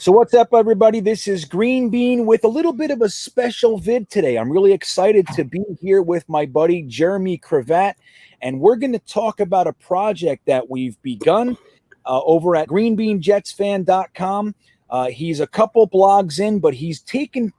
So what's up, everybody? This is Green Bean with a little bit of a special vid today. I'm really excited to be here with my buddy Jeremy Kervat, and we're going to talk about a project that we've begun over at GreenBeanjetsfan.com. He's a couple blogs in, but he's taken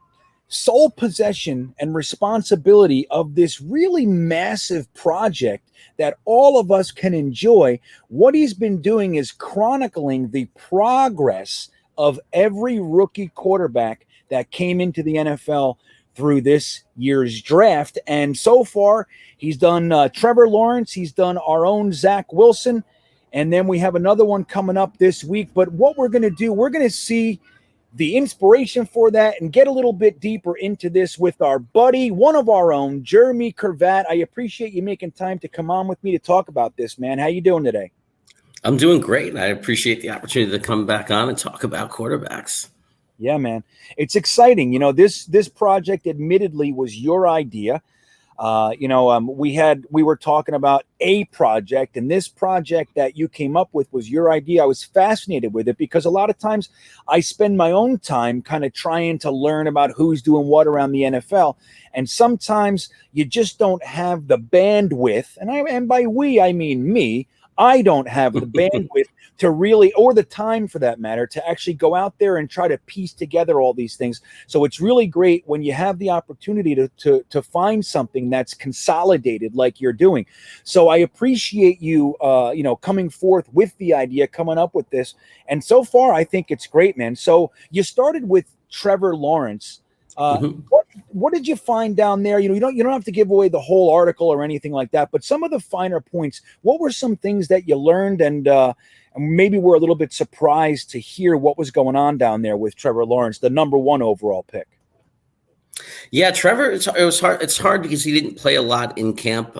sole possession and responsibility of this really massive project that all of us can enjoy. What he's been doing is chronicling the progress of every rookie quarterback that came into the NFL through this year's draft. And so far, he's done Trevor Lawrence, he's done our own Zack Wilson, and then we have another one coming up this week. But what we're going to do, we're going to see the inspiration for that and get a little bit deeper into this with our buddy, one of our own, Jeremy Kervat. I appreciate you making time to come on with me to talk about this, man. How you doing today? I'm doing great. I appreciate the opportunity to come back on and talk about quarterbacks. Yeah, man. It's exciting. You know, this project admittedly was your idea. We were talking about a project, and this project that you came up with was your idea. I was fascinated with it because a lot of times I spend my own time kind of trying to learn about who's doing what around the NFL. And sometimes you just don't have the bandwidth. And by we, I mean me. I don't have the bandwidth to really, or the time for that matter, to actually go out there and try to piece together all these things. So it's really great when you have the opportunity to find something that's consolidated like you're doing. So I appreciate you, coming forth with the idea, coming up with this. And so far, I think it's great, man. So you started with Trevor Lawrence. What did you find down there? You don't have to give away the whole article or anything like that, but some of the finer points. What were some things that you learned, and maybe we're a little bit surprised to hear what was going on down there with Trevor Lawrence, the number one overall pick? Yeah, Trevor, it was hard. It's hard because he didn't play a lot in camp.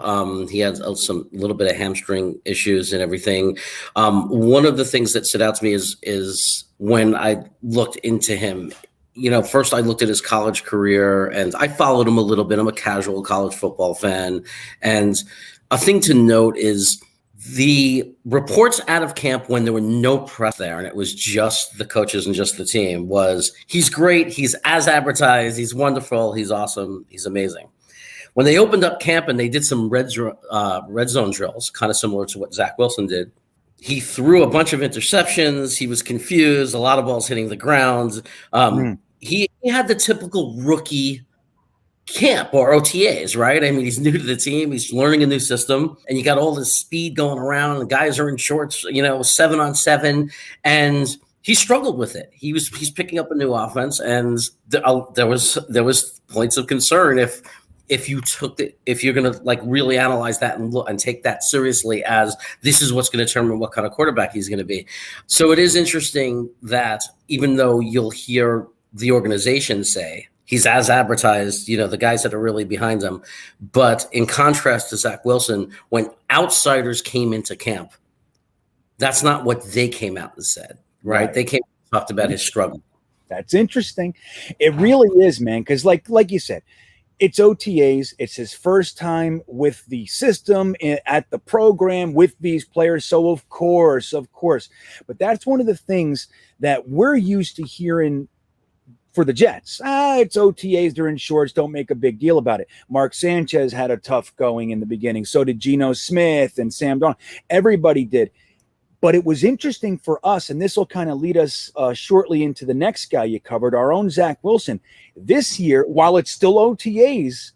He had some little bit of hamstring issues and everything. One of the things that stood out to me is when I looked into him. First I looked at his college career and I followed him a little bit. I'm a casual college football fan. And a thing to note is the reports out of camp when there were no press there and it was just the coaches and just the team was he's great. He's as advertised. He's wonderful. He's awesome. He's amazing. When they opened up camp and they did some red zone drills, kind of similar to what Zack Wilson did, he threw a bunch of interceptions. He was confused. A lot of balls hitting the ground. He had the typical rookie camp or OTAs, right? I mean, he's new to the team. He's learning a new system, and you got all this speed going around. The guys are in shorts, 7-on-7, and he struggled with it. He's picking up a new offense, and there was points of concern if you're going to really analyze that and look and take that seriously as this is what's going to determine what kind of quarterback he's going to be. So it is interesting that even though you'll hear the organization say he's as advertised, the guys that are really behind him, but in contrast to Zack Wilson, when outsiders came into camp, that's not what they came out and said, right? They came and talked about his struggle. That's interesting. It really is, man, because like you said, it's OTAs. It's his first time with the system at the program with these players. So of course. But that's one of the things that we're used to hearing for the Jets. It's OTAs. They're in shorts. Don't make a big deal about it. Mark Sanchez had a tough going in the beginning. So did Geno Smith and Sam Darnold. Everybody did. But it was interesting for us, and this will kind of lead us shortly into the next guy you covered, our own Zack Wilson. This year, while it's still OTAs,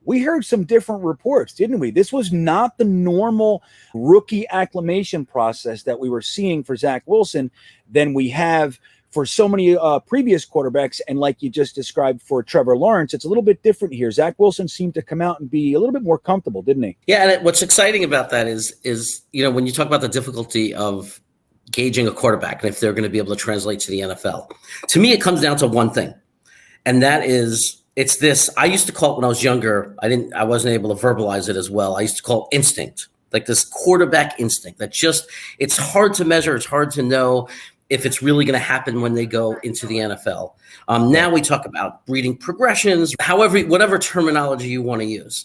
we heard some different reports, didn't we? This was not the normal rookie acclimation process that we were seeing for Zack Wilson than we have for so many previous quarterbacks. And like you just described for Trevor Lawrence, it's a little bit different here. Zack Wilson seemed to come out and be a little bit more comfortable, didn't he? Yeah, and what's exciting about that is when you talk about the difficulty of gauging a quarterback and if they're going to be able to translate to the NFL, to me it comes down to one thing, and that is it's this. I used to call it when I was younger. I wasn't able to verbalize it as well. I used to call it instinct, like this quarterback instinct that it's hard to measure. It's hard to know if it's really going to happen when they go into the NFL. Now we talk about breeding progressions, whatever terminology you want to use.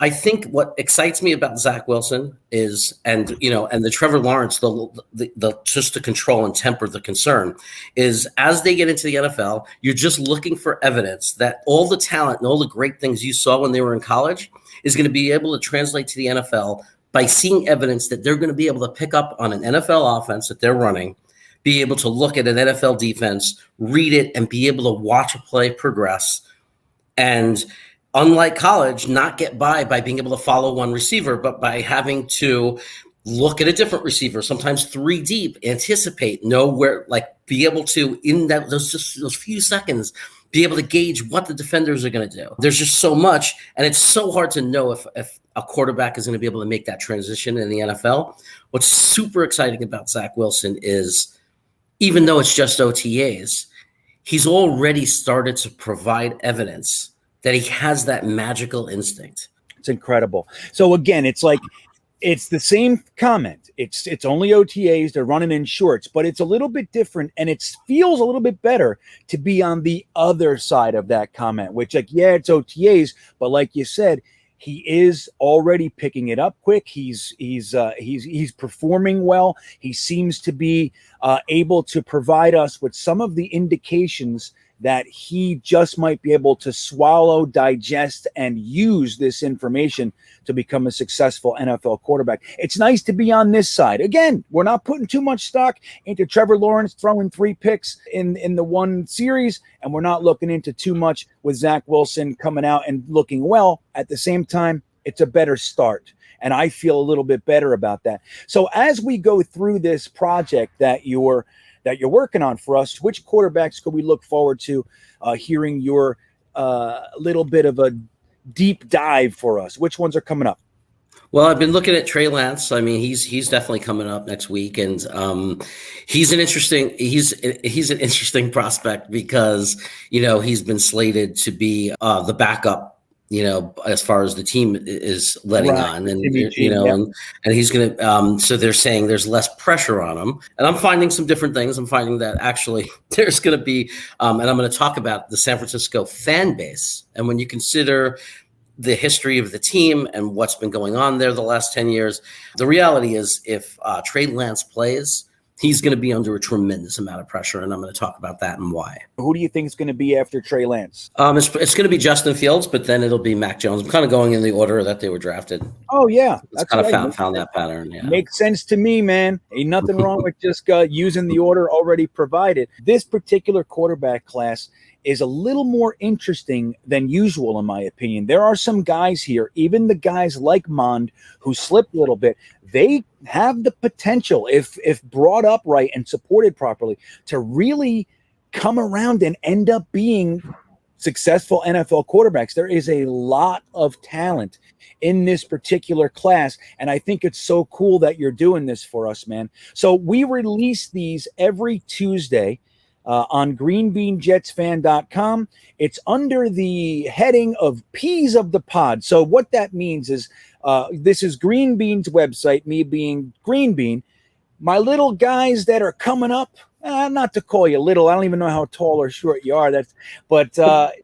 I think what excites me about Zack Wilson is, and the Trevor Lawrence, the just to control and temper the concern, is as they get into the NFL, you're just looking for evidence that all the talent and all the great things you saw when they were in college is going to be able to translate to the NFL by seeing evidence that they're going to be able to pick up on an NFL offense that they're running, be able to look at an NFL defense, read it, and be able to watch a play progress. And unlike college, not get by being able to follow one receiver, but by having to look at a different receiver, sometimes 3 deep, anticipate, know where, be able to, in those few seconds, be able to gauge what the defenders are going to do. There's just so much, and it's so hard to know if a quarterback is going to be able to make that transition in the NFL. What's super exciting about Zack Wilson is, even though it's just OTAs, he's already started to provide evidence that he has that magical instinct. It's incredible. So again, it's the same comment. It's only OTAs. They're running in shorts, but it's a little bit different, and it feels a little bit better to be on the other side of that comment, which it's OTAs, but like you said, he is already picking it up quick. He's performing well. He seems to be able to provide us with some of the indications that he just might be able to swallow, digest, and use this information to become a successful NFL quarterback. It's nice to be on this side. Again, we're not putting too much stock into Trevor Lawrence throwing 3 picks in the one series, and we're not looking into too much with Zack Wilson coming out and looking well. At the same time, it's a better start, and I feel a little bit better about that. So as we go through this project that you're working on for us, which quarterbacks could we look forward to hearing your little bit of a deep dive for us? Which ones are coming up? Well, I've been looking at Trey Lance. I mean, he's definitely coming up next week, and he's an interesting prospect because he's been slated to be the backup. As far as the team is letting on, and and he's going to. So they're saying there's less pressure on him, and I'm finding some different things. I'm finding that actually there's going to be, and I'm going to talk about the San Francisco fan base, and when you consider the history of the team and what's been going on there the last 10 years, the reality is if Trey Lance plays, he's going to be under a tremendous amount of pressure, and I'm going to talk about that and why. Who do you think is going to be after Trey Lance? It's going to be Justin Fields, but then it'll be Mac Jones. I'm kind of going in the order that they were drafted. Oh, yeah. That's kind of found that pattern. Yeah. Makes sense to me, man. Ain't nothing wrong with just using the order already provided. This particular quarterback class is a little more interesting than usual, in my opinion. There are some guys here, even the guys like Mond, who slipped a little bit. They have the potential, if brought up right and supported properly, to really come around and end up being successful NFL quarterbacks. There is a lot of talent in this particular class, and I think it's so cool that you're doing this for us, man. So we release these every Tuesday on GreenBeanjetsfan.com. It's under the heading of Peas of the Pod. So what that means is this is Green Bean's website, me being Green Bean. My little guys that are coming up, not to call you little. I don't even know how tall or short you are. But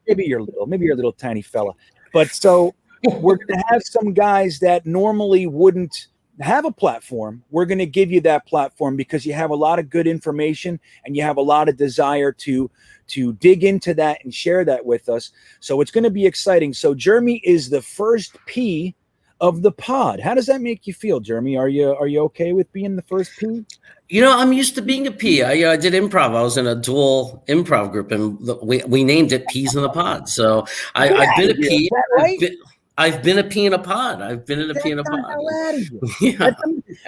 maybe you're little. Maybe you're a little tiny fella. But so we're going to have some guys that normally wouldn't have a platform. We're going to give you that platform because you have a lot of good information and you have a lot of desire to dig into that and share that with us. So it's going to be exciting. So Jeremy is the first P of the pod. How does that make you feel, Jeremy? Are you okay with being the first P? I'm used to being a P. I did improv. I was in a dual improv group, and we named it Peas in the Pod. So I've been a P. I've been a P in a pod. I've been in a P in a pod. Yeah.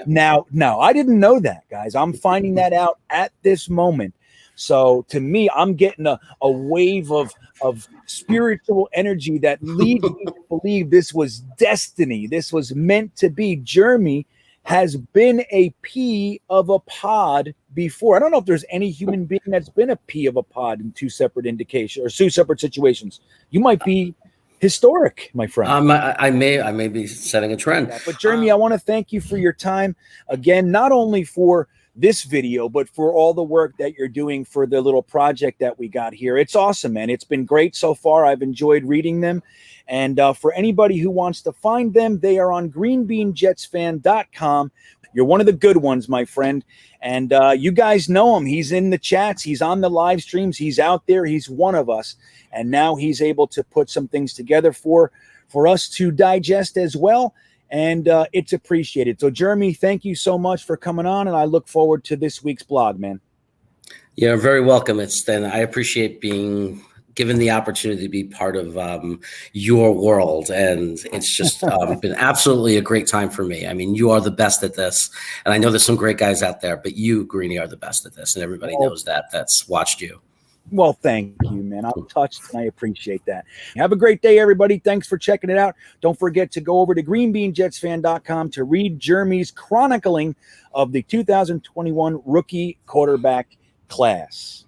Now, I didn't know that, guys. I'm finding that out at this moment. So to me, I'm getting a wave of spiritual energy that leads me to believe this was destiny. This was meant to be. Jeremy has been a P of a pod before. I don't know if there's any human being that's been a P of a pod in two separate situations. You might be historic, my friend. I may be setting a trend. Yeah, but Jeremy, I want to thank you for your time again, not only for this video, but for all the work that you're doing for the little project that we got here. It's awesome, man. It's been great so far. I've enjoyed reading them. And for anybody who wants to find them, they are on GreenBeanjetsfan.com. You're one of the good ones, my friend. And you guys know him. He's in the chats. He's on the live streams. He's out there. He's one of us. And now he's able to put some things together for us to digest as well. And it's appreciated. So, Jeremy, thank you so much for coming on. And I look forward to this week's blog, man. You're very welcome. I appreciate being given the opportunity to be part of your world. And it's just been absolutely a great time for me. I mean, you are the best at this. And I know there's some great guys out there, but you, Greenie, are the best at this. And everybody knows that's watched you. Well, thank you, man. I'm touched and I appreciate that. Have a great day, everybody. Thanks for checking it out. Don't forget to go over to GreenBeanJetsfan.com to read Jeremy's chronicling of the 2021 rookie quarterback class.